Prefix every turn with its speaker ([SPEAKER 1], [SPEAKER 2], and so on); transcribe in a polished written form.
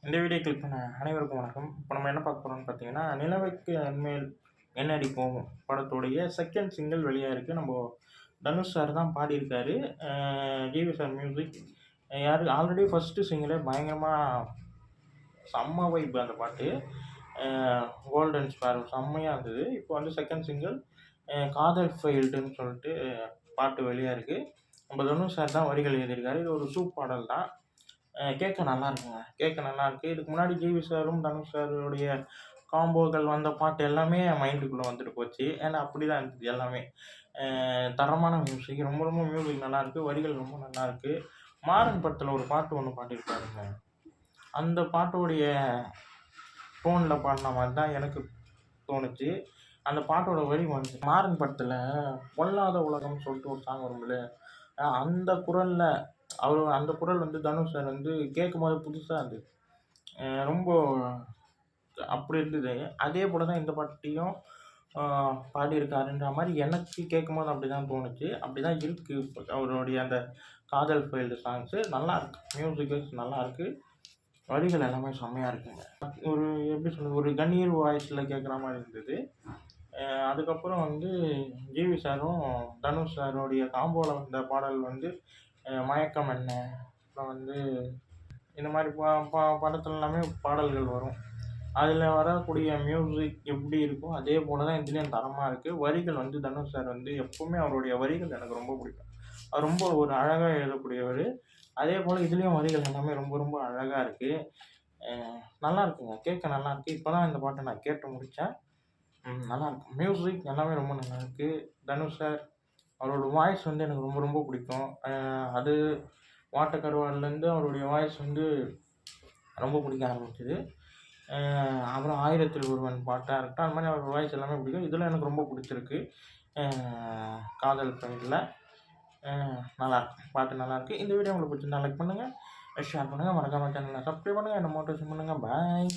[SPEAKER 1] இந்த video click பண்ண அனைவருக்கும் வணக்கம். இப்போ நம்ம என்ன பார்க்க போகிறோம்னு பார்த்தீங்கன்னா, நிலவுக்கு அண்மையில் என்ன அடிப்போம் படத்துடைய செகண்ட் சிங்கிள் வெளியாக இருக்குது. நம்ம தனுஷ் சார் தான் பாடியிருக்காரு. G V sir music. யார் ஆல்ரெடி ஃபஸ்ட்டு சிங்கிளே பயங்கரமாக செம்ம வைப் அந்த பாட்டு. கோல்டன் ஸ்பேரோ செம்மையாக இருந்தது. இப்போ வந்து செகண்ட் சிங்கிள் காதல் ஃபெயில்டுன்னு சொல்லிட்டு பாட்டு வெளியாக இருக்குது. நம்ம தனுஷ் சார் தான் வரிகள் எழுதியிருக்காரு. இது ஒரு சூப் பாடல் தான். கேட்க நல்லா இருக்குங்க. கேட்க நல்லாயிருக்கு. இதுக்கு முன்னாடி ஜிவி சாரும் தனுஷ் சாருடைய காம்போக்கள் வந்த பாட்டு எல்லாமே என் மைண்டுக்குள்ளே வந்துட்டு போச்சு. ஏன்னா அப்படி தான் இருந்தது எல்லாமே. தரமான மியூசிக். ரொம்ப ரொம்ப மியூசிக் நல்லாயிருக்கு. வரிகள் ரொம்ப நல்லாயிருக்கு. மாறன் படத்தில் ஒரு பாட்டு ஒன்று பாடியிருப்பாருங்க. அந்த பாட்டோடைய டோனில் பாடின மாதிரி தான் எனக்கு தோணுச்சு. அந்த பாட்டோட வரி வந்து மாறன் படத்தில் பொல்லாத உலகம்னு சொல்லிட்டு ஒரு சாங் வரும்ல, அந்த குரலில் அந்த குரல் வந்து தனுஷ் சார் வந்து கேட்கும்போது புதுசாக இருந்தது. ரொம்ப அப்படி இருந்தது. அதே போல தான் இந்த பாட்டையும் பாடியிருக்காருன்ற மாதிரி எனக்கு கேட்கும்போது அப்படி தான் தோணுச்சு. அப்படி தான் இருக்குது அவருடைய அந்த காதல் ஃபெயில்டு சாங்ஸு. நல்லாயிருக்கு. மியூசிக் வைஸ் நல்லாயிருக்கு. வரிகள் எல்லாமே செம்மையாக இருக்குங்க. ஒரு எப்படி சொல்கிறது, ஒரு கணீர் வாய்ஸில் கேட்குற மாதிரி இருந்தது. அதுக்கப்புறம் வந்து ஜிவி சாரும் தனுஷ் சாருடைய காம்போவில் வந்த பாடல் வந்து மயக்கம் என்ன, அப்புறம் வந்து இந்த மாதிரி படத்துல எல்லாமே பாடல்கள் வரும். அதில் வரக்கூடிய மியூசிக் எப்படி இருக்கோ அதே போல் தான் இதுலேயும் தரமாக இருக்குது. வரிகள் வந்து தனுஷ் சார் வந்து எப்போவுமே அவருடைய வரிகள் எனக்கு ரொம்ப பிடிக்கும். அவர் ரொம்ப ஒரு அழகாக எழுதக்கூடியவர். அதே போல் இதுலேயும் வரிகள் எல்லாமே ரொம்ப ரொம்ப அழகாக இருக்குது. நல்லா இருக்குங்க. கேட்க நல்லாயிருக்கு. இப்போ தான் இந்த பாட்டை நான் கேட்டு முடித்தேன். நல்லாயிருக்கு. மியூசிக் எல்லாமே ரொம்ப நல்லாயிருக்கு. தனுஷ் சார் அவரோட வாய்ஸ் வந்து எனக்கு ரொம்ப ரொம்ப பிடிக்கும். அது வாட்டக்கருவாலேருந்து அவருடைய வாய்ஸ் வந்து ரொம்ப பிடிக்க ஆரம்பிச்சுது. அப்புறம் ஆயிரத்தில் ஒருவன் பாட்டாக இருக்கட்டும், அது மாதிரி அவர் வாய்ஸ் எல்லாமே பிடிக்கும். இதில் எனக்கு ரொம்ப பிடிச்சிருக்கு. காதல் ஃபெயில்டில் நல்லாயிருக்கு. பாட்டு நல்லாயிருக்கு. இந்த வீடியோ உங்களுக்கு பிடிச்சிருந்தா லைக் பண்ணுங்கள், ஷேர் பண்ணுங்கள், மறக்காம சேனலை சப்ஸ்கிரைப் பண்ணுங்கள், என்ன மோட்டிவேஷன் பண்ணுங்கள். பாய்.